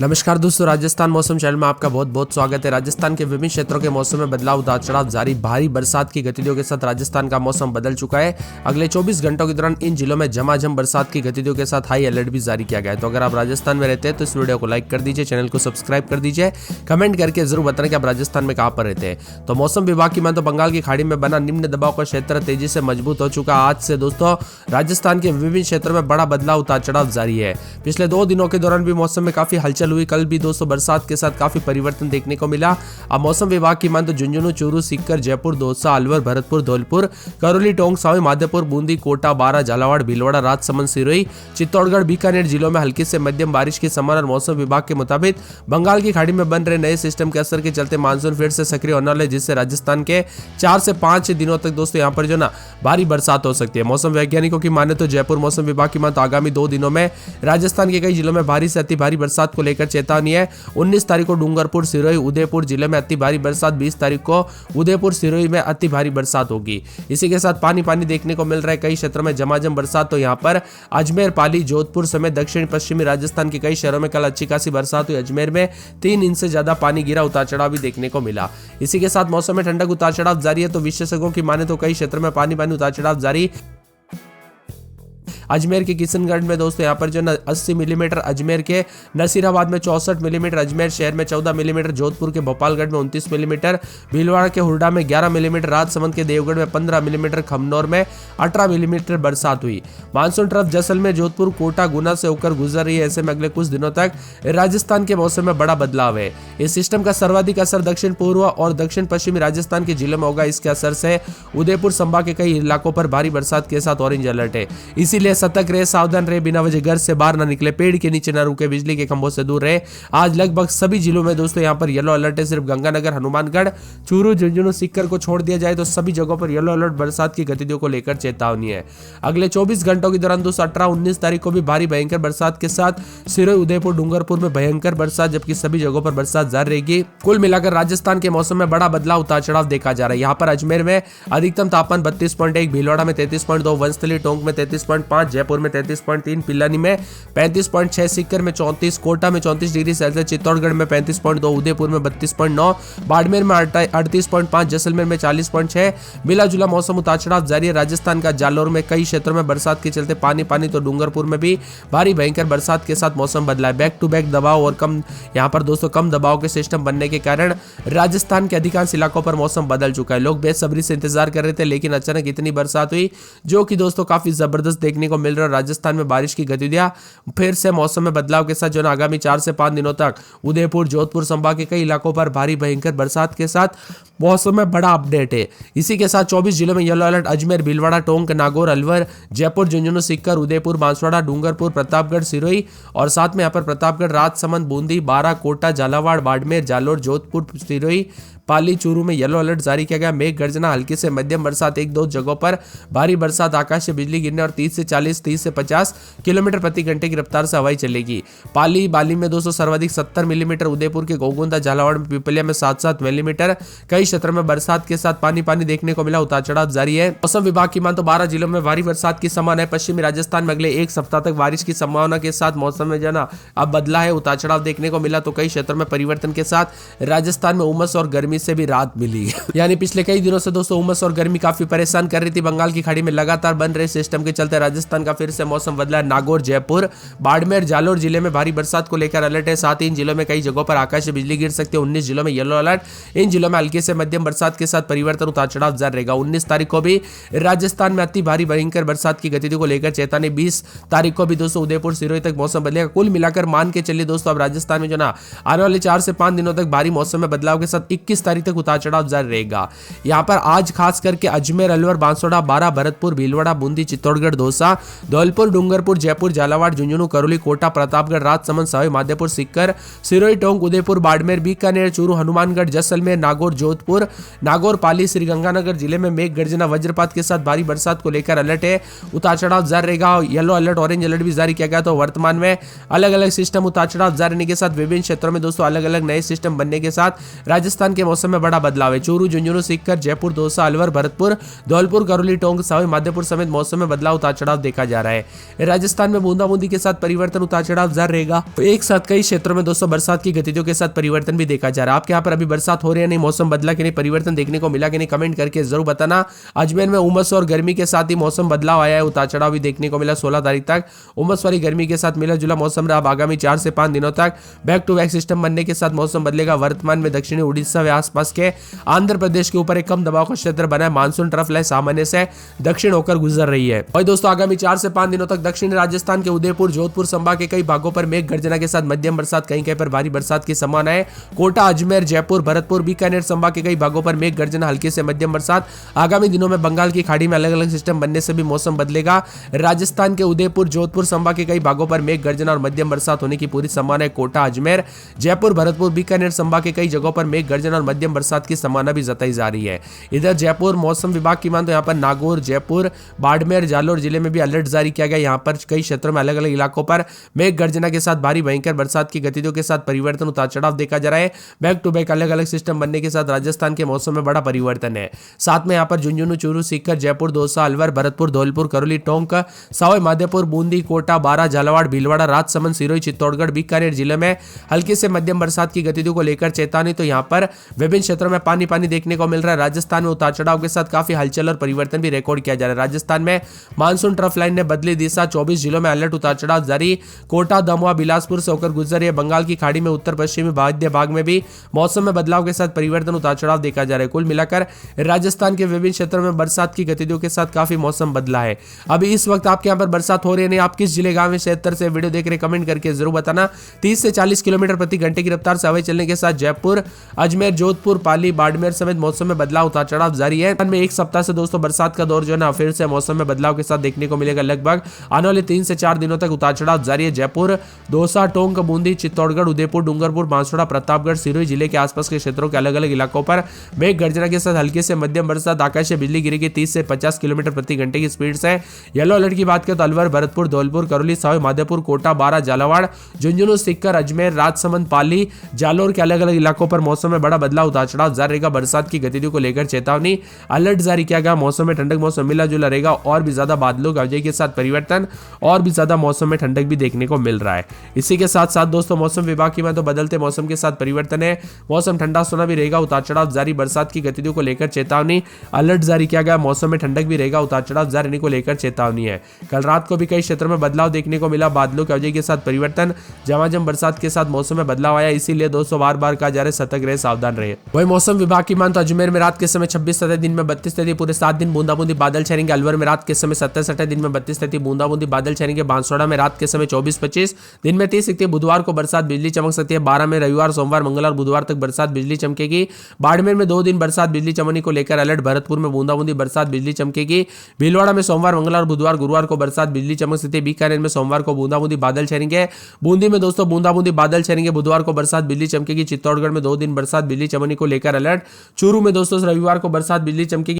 नमस्कार दोस्तों, राजस्थान मौसम चैनल में आपका बहुत बहुत स्वागत है। राजस्थान के विभिन्न क्षेत्रों के मौसम में बदलाव उतार चढ़ाव जारी। भारी बरसात की गतिविधियों के साथ राजस्थान का मौसम बदल चुका है। अगले 24 घंटों के दौरान इन जिलों में झमाझम बरसात की गतिविधियों के साथ हाई अलर्ट भी जारी किया गया है। तो अगर आप राजस्थान में रहते हैं तो इस वीडियो को लाइक कर दीजिए, चैनल को सब्सक्राइब कर दीजिए, कमेंट करके जरूर बताना कि आप राजस्थान में कहाँ पर रहते हैं। तो मौसम विभाग की माने तो बंगाल की खाड़ी में बना निम्न दबाव का क्षेत्र तेजी से मजबूत हो चुका। आज से दोस्तों राजस्थान के विभिन्न क्षेत्रों में बड़ा बदलाव उतार चढ़ाव जारी है। पिछले 2 दिनों के दौरान भी मौसम में काफी हलचल हुई। कल भी दोस्तों बरसात के साथ काफी परिवर्तन देखने को मिला। अब मौसम विभाग की मान तो झुंझुनू, चूरू, सीकर, जयपुर, दौसा, अलवर, भरतपुर, धौलपुर, करौली, टोंक, सावी, माधोपुर, बूंदी, कोटा, बारा, झालावाड़, भीलवाड़ा, राजसमंद, सिरोही, चित्तौड़गढ़, बीकानेर जिलों में हल्की से मध्यम बारिश की संभावना। और मौसम विभाग के मुताबिक बंगाल की खाड़ी में बन रहे नए सिस्टम के असर के चलते मानसून फिर से सक्रिय होने वाले, जिससे राजस्थान के 4 से 5 दिनों तक दोस्तों यहाँ पर जो ना भारी बरसात हो सकती है। मौसम वैज्ञानिकों की माने तो जयपुर मौसम विभाग की मान तो आगामी 2 दिनों में राजस्थान के कई जिलों में भारी से अति भारी बरसात को लेकर चेतावनी है। 19 तारीख को डूंगरपुर, सिरोही, उदयपुर जिले में अति भारी बरसात। 20 तारीख को उदयपुर, सिरोही में अति भारी बरसात होगी। इसी के साथ पानी पानी देखने को मिल रहा है कई क्षेत्रों में झमाझम बरसात। तो यहाँ पर अजमेर, पाली, जोधपुर समेत दक्षिण पश्चिमी राजस्थान के कई शहरों में कल अच्छी खासी बरसात हुई। अजमेर में 3 इंच से ज्यादा पानी गिरा, उतार चढ़ाव भी देखने को मिला। इसी के साथ मौसम में ठंडक उतार चढ़ाव जारी है। तो विशेषज्ञों की माने तो कई क्षेत्रों में पानी पानी उतार चढ़ाव जारी। अजमेर के किशनगढ़ में दोस्तों यहाँ पर जो 80 मिलीमीटर, अजमेर के नसीराबाद में 64 मिलीमीटर, अजमेर शहर में 14 मिलीमीटर, जोधपुर के भोपालगढ़ में 29 मिलीमीटर, भीलवाड़ा के हुरडा में 11 मिलीमीटर, राजसमंद के देवगढ़ में 15 मिलीमीटर, खमनौर में 18 मिलीमीटर बरसात हुई। मानसून ट्रफ जैसलमेर, जोधपुर, कोटा, गुना से होकर गुजर रही है। ऐसे में अगले कुछ दिनों तक राजस्थान के मौसम में बड़ा बदलाव है। इस सिस्टम का सर्वाधिक असर दक्षिण पूर्व और दक्षिण पश्चिमी राजस्थान के जिलों में होगा। इसके असर से उदयपुर संभाग के कई इलाकों पर भारी बरसात के साथ ऑरेंज अलर्ट है। इसीलिए सतर्क रहे, सावधान रहे, बिना वजह घर से बाहर ना निकले, पेड़ के नीचे ना रुके, बिजली के खंभों से दूर रहे। आज लगभग सभी जिलों में दोस्तों यहाँ पर येलो अलर्ट है। सिर्फ गंगानगर, हनुमानगढ़, चूरू, झुंझुनू, सीकर को छोड़ दिया जाए तो सभी जगहों पर येलो अलर्ट बरसात की गतिविधियों को लेकर चेतावनी है। अगले 24 घंटों के दौरान दोस्तों 18-19 तारीख को भी भारी भयंकर बरसात के साथ सिरोही, उदयपुर, डूंगरपुर में भयंकर बरसात, जबकि सभी जगहों पर बरसात जारी रहेगी। कुल मिलाकर राजस्थान के मौसम में बड़ा बदलाव उतार चढ़ाव देखा जा रहा है। यहाँ पर अजमेर में अधिकतम तापमान 32.1, भीलवाड़ा में 33.2, वंस्थली, टोंक में 33.5, जयपुर में 33.3, पिलानी में 35.6, सीकर में 34, कोटा में 34 डिग्री सेल्सियस, चित्तौड़गढ़ में 35.2, उदयपुर में 32.9, बाड़मेर में 38.5, जैसलमेर में 40.6। मिला जुला मौसम उतार चढ़ाव जारी है। राजस्थान का जालोर में कई क्षेत्रों में बरसात के चलते पानी पानी, तो डूंगरपुर में भी भारी भयंकर बरसात के साथ मौसम बदला है। बैक टू बैक दबाव और कम यहाँ पर दोस्तों कम दबाव के सिस्टम बनने के कारण राजस्थान के अधिकांश इलाकों पर मौसम बदल चुका है। लोग बेसब्री से इंतजार कर रहे थे, लेकिन अचानक इतनी बरसात हुई जो कि दोस्तों काफी जबरदस्त देखने को मिल रहा है। राजस्थान में बारिश की गतिविधियां फिर से मौसम में बदलाव के साथ जो आगामी 4 से 5 दिनों तक उदयपुर, जोधपुर संभाग के कई इलाकों पर भारी भयंकर बरसात के साथ मौसम में बड़ा अपडेट है। इसी के साथ 24 जिलों में येलो अलर्ट। अजमेर, भीलवाड़ा, टोंक, नागौर, अलवर, जयपुर, झुंझुनू, सीकर, उदयपुर, बांसवाड़ा, डूंगरपुर, प्रतापगढ़, सिरोही और साथ में यहाँ पर प्रतापगढ़, राजसमंद, बूंदी, बारा, कोटा, झालावाड़, बाड़मेर, जालोर, जोधपुर, सिरोही, पाली, चूरू में येलो अलर्ट जारी किया गया। मेघ गर्जना, हल्की से मध्यम बरसात, 1-2 जगहों पर भारी बरसात, आकाश से बिजली गिरने और 30 से 40, 30 से 50 किलोमीटर प्रति घंटे की रफ्तार से हवाई चलेगी। बाली में दोस्तों सर्वाधिक 70 मिलीमीटर, उदयपुर के गोगुंदा, झालावाड़ में पिपलिया में 7-7 मिलीमीटर। कई क्षेत्रों में बरसात के साथ पानी पानी देखने को मिला, उतार चढ़ाव जारी है। मौसम विभाग की मान तो 12 जिलों में भारी बरसात की संभावना है। पश्चिमी राजस्थान में अगले 1 सप्ताह तक बारिश की संभावना के साथ मौसम में जो ना अब बदला है, उतार चढ़ाव देखने को मिला। तो कई क्षेत्रों में परिवर्तन के साथ राजस्थान में उमस और गर्मी से भी राहत मिली। यानी पिछले कई दिनों से दोस्तों उमस और गर्मी काफी परेशान कर रही थी। बंगाल की खाड़ी में लगातार बन रहे सिस्टम के चलते राजस्थान का फिर से मौसम बदला है। नागौर, जयपुर, बाड़मेर, जालोर जिले में भारी बरसात को लेकर अलर्ट है। साथ ही इन जिलों में कई जगहों पर आकाश से बिजली गिर सकती है। 19 जिलों में येलो अलर्ट। इन जिलों में हल्की से मध्यम बरसात के साथ परिवर्तन, उतार चढ़ाव जारी रहेगा। 19 तारीख को भी राजस्थान में अति भारी भयंकर बरसात की गतिविधि को लेकर चेतावनी। 20 तारीख को भी दोस्तों उदयपुर, सिरोही तक मौसम बदलेगा। कुल मिलाकर मान के चलिए दोस्तों अब राजस्थान में जो ना आने वाले 4 से 5 दिनों तक भारी मौसम में बदलाव के साथ 21 तारीख तक उतार चढ़ाव जारी रहेगा। यहाँ पर आज खास करके अजमेर, अलवर, बांसवाड़ा, बारा, भरतपुर, भीलवाड़ा, बूंदी, चित्तौड़गढ़, दौसा, धौलपुर, डूंगरपुर, जयपुर, झालावाड़, झुंझुनू, करौली, कोटा, प्रतापगढ़, राजसमंद, सवाई माधोपुर, सीकर, सिरोही, टोंक, उदयपुर, बाड़मेर, बीकानेर, चूरू, हनुमानगढ़, जैसलमेर, नागौर, जोधपुर, नागौर, पाली, श्रीगंगानगर जिले में मेघ गर्जना, वज्रपात के साथ भारी बरसात को लेकर अलर्ट है। उतार चढ़ाव जारी रहेगा। येलो अलर्ट, ऑरेंज अलर्ट भी जारी किया गया। तो वर्तमान में अलग अलग सिस्टम उतार चढ़ाव जारी रहने के साथ विभिन्न क्षेत्रों में दोस्तों अलग अलग नए सिस्टम बनने के साथ राजस्थान के मौसम में बड़ा बदलाव है। चूरू, झुंझुनू, सीकर, जयपुर, दौसा, अलवर, भरतपुर, धौलपुर, करौली, टोंक, सवाई माधोपुर समेत मौसम में बदलाव, उतार चढ़ाव देखा जा रहा है। राजस्थान में बूंदाबूंदी के साथ परिवर्तन, उतार चढ़ाव जारी रहेगा। एक साथ कई क्षेत्रों में दोस्तों बरसात की गतिविधियों के साथ परिवर्तन भी देखा जा रहा है। आपके यहाँ पर अभी बरसात हो रही है नहीं, मौसम बदला कि नहीं, परिवर्तन देखने को मिला कि नहीं, कमेंट करके जरूर बताना। अजमेर में उमस और गर्मी के साथ ही मौसम बदलाव आया है, उतार चढ़ाव भी देखने को मिला। 16 तारीख तक उमस वाली गर्मी के साथ मिला जुला मौसम रहा। अब आगामी 4 से 5 दिनों तक बैक टू बैक सिस्टम बनने के साथ मौसम बदलेगा। वर्तमान में दक्षिणी उड़ीसा व आसपास के आंध्र प्रदेश के ऊपर एक कम दबाव का क्षेत्र बना है। मानसून ट्रफ लाइन सामान्य से दक्षिण होकर गुजर रही है। और दोस्तों आगामी 4 से 5 दिनों तक दक्षिणी राजस्थान के उदयपुर, जोधपुर संभाग के कई भागों पर मेघ गर्जना के साथ मध्यम बरसात, कहीं कहीं पर भारी बरसात की संभावना है। कोटा, अजमेर, जयपुर, भरतपुर, बीकानेर संभाग के कई भागों पर मेघ गर्जना, हल्की से मध्यम बरसात। आगामी दिनों में बंगाल की खाड़ी में अलग अलग सिस्टम बनने से भी मौसम बदलेगा। राजस्थान के उदयपुर, जोधपुर संभाग के कई भागों पर मेघ गर्जना और मध्यम बरसात होने की पूरी संभावना है। कोटा, अजमेर, जयपुर, भरतपुर, बीकानेर संभाग के कई जगहों पर मेघ गर्जना और मध्यम बरसात की संभावना भी जताई जा रही है। इधर जयपुर मौसम विभाग की मान तो यहाँ पर नागौर, जयपुर, बाड़मेर, जालोर जिले में भी अलर्ट जारी किया गया। यहाँ पर कई क्षेत्रों में अलग अलग इलाकों पर मेघ गर्जना के साथ भारी भयंकर बरसात की गतिविधियों के साथ परिवर्तन, उतार चढ़ाव देखा जा रहा है। बैक टू बैक अलग अलग सिस्टम बनने के साथ राजस्थान के मौसम में बड़ा परिवर्तन है। साथ में यहाँ पर झुंझुनू, चूरू, सीकर, जयपुर, दौसा, अलवर, भरतपुर, धौलपुर, करौली, टोंक, सवाई माधोपुर, बूंदी, कोटा, बारा, झालावाड़, भीलवाड़ा, राजसमंद, सिरोही, चित्तौड़गढ़, बीकानेर जिले में हल्की से मध्यम बरसात की गतिविधियों को लेकर चेतावनी। तो यहाँ पर विभिन्न क्षेत्रों में पानी पानी देखने को मिल रहा है। राजस्थान में उतार चढ़ाव के साथ काफी हलचल और परिवर्तन भी रिकॉर्ड किया जा रहा है। राजस्थान में मानसून ट्रफ लाइन ने बदली दिशा, 24 जिलों में अलर्ट, उतार चढ़ाव जारी। कोटा, दमोह, बिलासपुर से होकर गुजर रही है। बंगाल की खाड़ी में उत्तर पश्चिमी मध्य भाग में भी मौसम में बदलाव के साथ परिवर्तन, उतार चढ़ाव देखा जा रहा है। कुल मिलाकर राजस्थान के विभिन्न क्षेत्रों में बरसात की गतिविधियों के साथ काफी मौसम बदला है। अभी इस वक्त आपके यहाँ पर बरसात हो रही है नहीं, आप किस जिले, गांव में, क्षेत्र से वीडियो देख रहे कमेंट करके जरूर बताना। 30 से 40 किलोमीटर प्रति घंटे की रफ्तार से हवाएं चलने के साथ जयपुर, अजमेर, जोधपुर, पाली, बाड़मेर समेत मौसम में बदलाव, उतार चढ़ाव जारी है। एक सप्ताह से दोस्तों बरसात का दौर जो है ना फिर से मौसम में बदलाव के साथ देखने को मिलेगा। लगभग आने वाले 3 से 4 दिनों तक उतार चढ़ाव जारी है। जयपुर, दौसा, टोंक, बूंदी, चित्तौड़गढ़, उदयपुर, डूंगरपुर, बांसवाड़ा, प्रतापगढ़, सिरोही जिले के आसपास के क्षेत्रों के अलग अलग इलाकों पर मेघ गर्जना के साथ हल्की से मध्यम बरसात, आकाशीय बिजली गिरेगी 30 से 50 किलोमीटर प्रति घंटे की स्पीड से। येलो अलर्ट की बात करें तो अलवर, भरतपुर, धौलपुर, करौली, सवाई माधोपुर, कोटा, बारा, झालावाड़, झुंझुनू, सीकर, अजमेर, राजसमंद, पाली, जालोर के अलग अलग इलाकों पर मौसम में बड़ा बदलाव, उतार चढ़ाव जारी रहेगा। बरसात की गतिविधियों को लेकर चेतावनी, अलर्ट जारी किया गया। मौसम में ठंडक, मौसम मिला जुला रहेगा और भी ज्यादा बादलों गरजे के साथ परिवर्तन और भी ज्यादा मौसम में ठंडक भी देखने को मिल रहा है। इसी के साथ साथ दोस्तों मौसम विभाग की बात तो बदलते मौसम के साथ परिवर्तन है। मौसम ठंडा सुना भी रहेगा, उतार चढ़ाव जारी। बरसात की गतिविधियों को लेकर चेतावनी, अलर्ट जारी किया गया। मौसम में ठंडक भी रहेगा, उतार चढ़ाव जारी रहने को लेकर चेतावनी है। कल रात को भी कई क्षेत्रों में बदलाव देखने को मिला, बादलों की वजह के साथ परिवर्तन, झमाझम बरसात के साथ मौसम में बदलाव आया। इसीलिए दोस्तों बार बार कहा जा रहा है सतर्क रहे, सावधान रहे। वही मौसम विभाग की मान तो अजमेर में रात के समय 26 दिन में 32 पूरे 7 दिन बूंदाबूंदी बादल छाएंगे। अलवर में रात के समय 27 दिन में 32 बूंदाबूंदी बादल छाएंगे। बांसवाड़ा में रात के समय 24-25 दिन में 30 बुधवार को बरसात बिजली चमक सकती है। 12 में रविवार, सोमवार, मंगलवार, बुधवार तक बरसात बिजली चमकेगी। बाड़मेर में 2 दिन बरसात बिजली चमकने को लेकर अलर्ट। भरतपुर में बूंदाबूंदी बरसात बिजली चमकेगी। भीलवाड़ा में सोमवार, मंगलवार, बुधवार, गुरुवार को बरसात बिजली चमक सकती है। बीकानेर में सोमवार को बूंदाबूंदी बादल छाएंगे। बूंदी में दोस्तों बूंदाबूंदी बादल छाएंगे। बुधवार को बरसात बिजली चमकेगी। चित्तौड़गढ़ में 2 दिन बरसात बिजली चमकने को लेकर अलर्ट। चूरू में दोस्तों रविवार को बरसात बिजली चमकेगी।